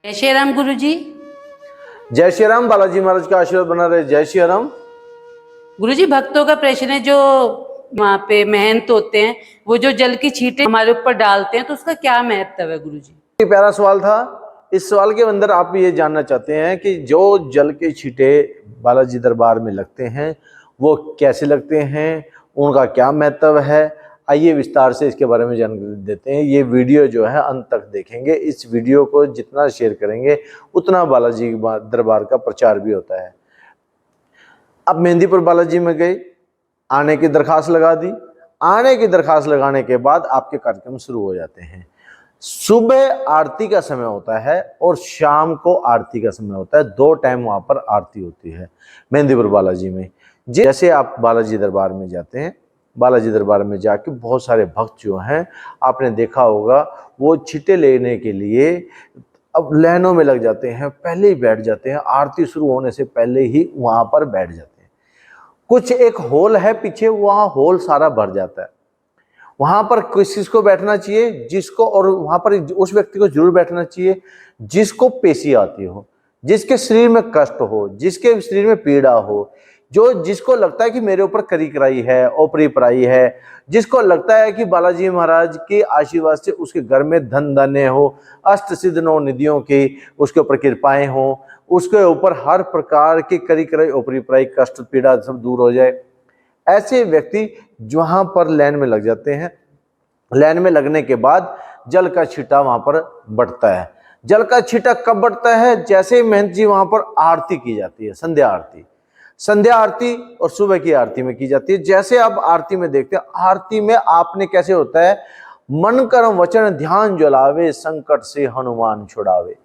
जय श्री राम गुरु जी। जय श्री राम। बालाजी महाराज का आशीर्वाद बना रहे। जय श्री राम। गुरु जी, भक्तों का प्रश्न है, जो वहाँ पे महंत होते हैं वो जो जल की छींटे हमारे ऊपर डालते हैं तो उसका क्या महत्व है गुरु जी? प्यारा सवाल था। इस सवाल के अंदर आप ये जानना चाहते हैं कि जो जल के छींटे बालाजी दरबार में लगते हैं वो कैसे लगते हैं, उनका क्या महत्व है। आइए विस्तार से इसके बारे में जानकारी देते हैं। ये वीडियो जो है अंत तक देखेंगे। इस वीडियो को जितना शेयर करेंगे उतना बालाजी दरबार का प्रचार भी होता है। अब मेहंदीपुर बालाजी में गए, आने की दरखास्त लगा दी। आने की दरखास्त लगाने के बाद आपके कार्यक्रम शुरू हो जाते हैं। सुबह आरती का समय होता है और शाम को आरती का समय होता है। 2 टाइम वहां पर आरती होती है मेहंदीपुर बालाजी में। जैसे आप बालाजी दरबार में जाते हैं, बालाजी दरबार में जाके बहुत सारे भक्त जो हैं, आपने देखा होगा, वो छींटे लेने के लिए अब लाइनों में लग जाते हैं, पहले ही बैठ जाते हैं। आरती शुरू होने से पहले ही वहां पर बैठ जाते हैं। कुछ एक हॉल है पीछे, वहां हॉल सारा भर जाता है। वहां पर किस को बैठना चाहिए, जिसको, और वहां पर उस व्यक्ति को जरूर बैठना चाहिए जिसको पेशी आती हो, जिसके शरीर में कष्ट हो, जिसके शरीर में पीड़ा हो, जिसको लगता है कि मेरे ऊपर करी कराई है, ओपरी पराई है, जिसको लगता है कि बालाजी महाराज के आशीर्वाद से उसके घर में धन धन्य हो, अष्ट सिद्ध 9 निधियों की उसके ऊपर कृपाएं हो, उसके ऊपर हर प्रकार की करी कराई, ओपरी पराई, कष्ट पीड़ा सब दूर हो जाए। ऐसे व्यक्ति वहां पर लाइन में लग जाते हैं। लाइन में लगने के बाद जल का छींटा वहां पर बढ़ता है। जल का छींटा कब बढ़ता है? जैसे ही महंत जी वहां पर आरती की जाती है, संध्या आरती। संध्या आरती और सुबह की आरती में की जाती है। जैसे आप आरती में देखते हैं, आरती में आपने कैसे होता है, मन कर्म वचन ध्यान ज्वलावे, संकट से हनुमान छुड़ावे।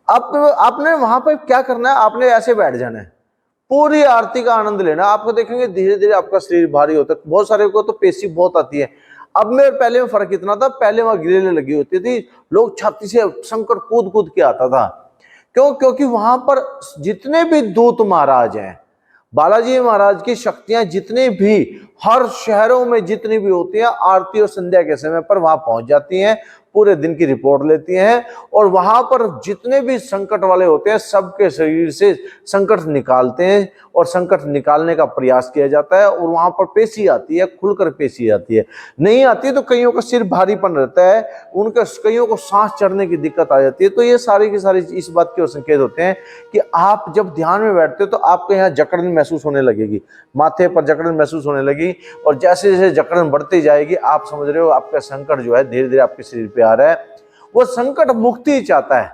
अब आपने वहां पर क्या करना है, आपने ऐसे बैठ जाना है, पूरी आरती का आनंद लेना। आपको देखेंगे धीरे धीरे आपका शरीर भारी होता है। बहुत सारे को तो पेशी बहुत आती है। अब में पहले में फर्क इतना था, पहले वहां ग्रिलें लगी होती थी, लोग छाती से शंकर कूद कूद के आता था। क्यों? क्योंकि वहां पर जितने भी दूत महाराज हैं, बालाजी महाराज की शक्तियां जितनी भी हर शहरों में जितनी भी होती हैं, आरती और संध्या के समय पर वहां पहुंच जाती हैं, पूरे दिन की रिपोर्ट लेती हैं, और वहां पर जितने भी संकट वाले होते हैं सबके शरीर से संकट निकालते हैं, और संकट निकालने का प्रयास किया जाता है। और वहां पर पेशी आती है, खुलकर पेशी आती है। नहीं आती तो कईयों का सिर भारीपन रहता है, उनके कईयों को सांस चढ़ने की दिक्कत आ जाती है। तो ये सारी की सारी इस बात के संकेत होते हैं कि आप जब ध्यान में बैठते हो तो आपके यहाँ जकड़न महसूस होने लगेगी, माथे पर जकड़न महसूस होने लगी, और जैसे जैसे जकड़न बढ़ती जाएगी आप समझ रहे हो आपका संकट जो है धीरे धीरे आपके शरीर पे आ रहा है। वो संकट मुक्ति चाहता है,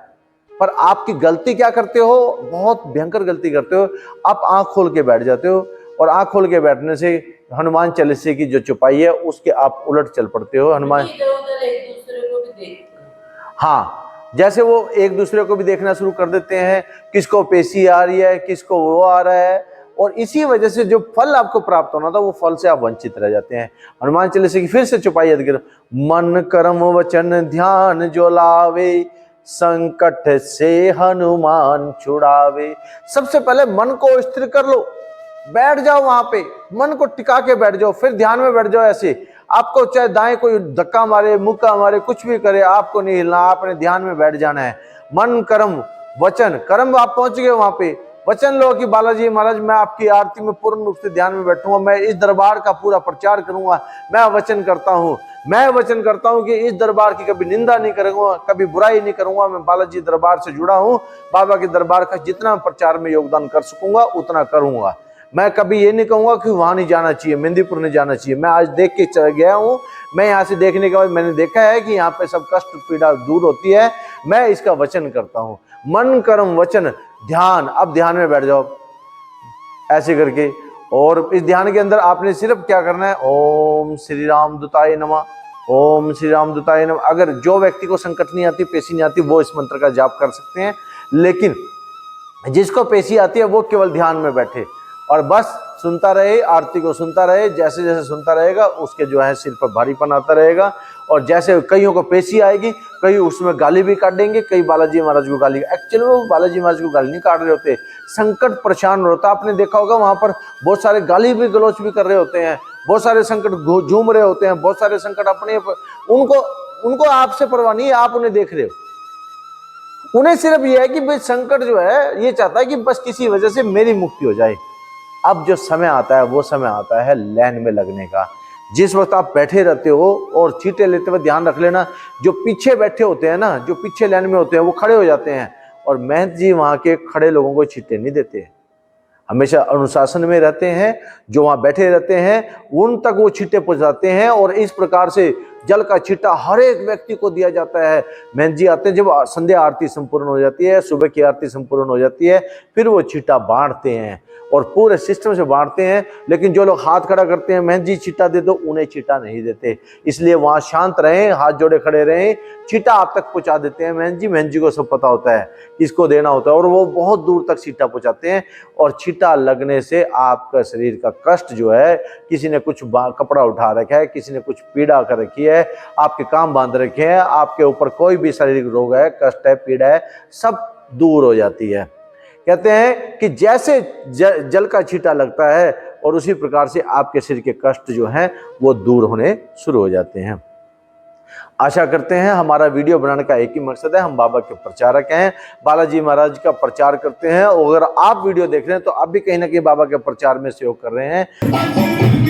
पर आपकी गलती क्या करते हो, बहुत भयंकर गलती करते हो। आप आंख खोल के बैठ जाते हो, और आंख खोल के बैठने से हनुमान चालीसे की जो चौपाई है उसके आप उलट चल पड़ते हो। हनुमान इधर उधर एक दूसरे को भी देखते हैं। हाँ, जैसे वो एक दूसरे को भी देखना शुरू कर देते हैं, किसको पेशी आ रही है, किसको वो आ रहा है, और इसी वजह से जो फल आपको प्राप्त होना था वो फल से आप वंचित रह जाते हैं। हनुमान चालीसा की फिर से चौपाई याद करो, मन कर्म वचन ध्यान जो लावे, संकट से हनुमान छुड़ावे। सबसे पहले मन को स्थिर कर लो, बैठ जाओ वहां पे, मन को टिका के बैठ जाओ, फिर ध्यान में बैठ जाओ। ऐसे आपको चाहे दाएं कोई धक्का मारे, मुक्का मारे, कुछ भी करे, आपको नहीं हिलना, आपने ध्यान में बैठ जाना है। मन कर्म वचन, कर्म आप पहुंच गए वहां पे, वचन लो कि बालाजी महाराज मैं आपकी आरती में पूर्ण रूप से ध्यान में बैठूंगा, मैं इस दरबार का पूरा प्रचार करूंगा। मैं वचन करता हूं, मैं वचन करता हूं कि इस दरबार की कभी निंदा नहीं करूंगा, कभी बुराई नहीं करूंगा। मैं बालाजी दरबार से जुड़ा हूं, बाबा के दरबार का जितना प्रचार में योगदान कर सकूंगा उतना करूंगा। मैं कभी ये नहीं कहूंगा कि वहां नहीं जाना चाहिए, मेहंदीपुर नहीं जाना चाहिए। मैं आज देख के चला गया हूं, मैं यहाँ से देखने के बाद मैंने देखा है कि यहाँ पे सब कष्ट पीड़ा दूर होती है। मैं इसका वचन करता हूं, मन कर्म वचन ध्यान। अब ध्यान में बैठ जाओ ऐसे करके, और इस ध्यान के अंदर आपने सिर्फ क्या करना है, ओम श्री राम दूताय नमः, ओम श्री राम दूताय नमः। अगर जो व्यक्ति को संकट नहीं आती, पेशी नहीं आती, वो इस मंत्र का जाप कर सकते हैं, लेकिन जिसको पेशी आती है वो केवल ध्यान में बैठे और बस सुनता रहे, आरती को सुनता रहे। जैसे जैसे सुनता रहेगा उसके जो है सिर पर भारीपन आता रहेगा, और जैसे कईयों को पेशी आएगी, कई उसमें गाली भी काट देंगे, कई बालाजी महाराज को गाली, एक्चुअली वो बालाजी महाराज को गाली नहीं काट रहे होते, संकट परेशान होता। आपने देखा होगा वहां पर बहुत सारे गाली भी गलौच भी कर रहे होते हैं, बहुत सारे संकट झूम रहे होते हैं, बहुत सारे संकट अपने उनको आपसे परवाह नहीं है, आप उन्हें देख रहे हो। उन्हें सिर्फ ये है कि भाई संकट जो है ये चाहता है कि बस किसी वजह से मेरी मुक्ति हो जाए। अब जो समय आता है वो समय आता है लाइन में लगने का। जिस वक्त आप बैठे रहते हो और चीटे लेते हुए ध्यान रख लेना, जो पीछे बैठे होते हैं ना, जो पीछे लाइन में होते हैं वो खड़े हो जाते हैं, और महंत जी वहां के खड़े लोगों को चीटे नहीं देते, हमेशा अनुशासन में रहते हैं। जो वहां बैठे रहते हैं उन तक वो छींटे पहुंचाते हैं, और इस प्रकार से जल का छींटा हर एक व्यक्ति को दिया जाता है। महंत जी आते हैं जब संध्या आरती संपूर्ण हो जाती है, सुबह की आरती संपूर्ण हो जाती है, फिर वो छींटा बांटते हैं और पूरे सिस्टम से बांटते हैं। लेकिन जो लोग हाथ खड़ा करते हैं महंत जी छींटा दे दो, उन्हें छींटा नहीं देते। इसलिए वहां शांत रहें, हाथ जोड़े खड़े रहें, छींटा आप तक पहुंचा देते हैं महंत जी को सब पता होता है किसको देना होता है, और वो बहुत दूर तक छींटा पहुंचाते हैं। और छींटा लगने से आपका शरीर का कष्ट जो है, किसी ने कुछ कपड़ा उठा रखा है, किसी ने कुछ पीड़ा कर रखी है, आपके काम बांध रखे हैं, आपके ऊपर कोई भी शारीरिक रोग है, कष्ट है, पीड़ा है, सब दूर हो जाती है। कहते हैं कि जैसे जल का छींटा लगता है और उसी प्रकार से आपके शरीर के कष्ट जो हैं वो दूर होने शुरू हो जाते हैं। आशा करते हैं हमारा वीडियो बनाने का एक ही मकसद है, हम बाबा के प्रचारक हैं, बालाजी महाराज का प्रचार करते हैं। और अगर आप वीडियो देख रहे हैं तो आप भी कहीं ना कहीं बाबा के प्रचार में सहयोग कर रहे हैं।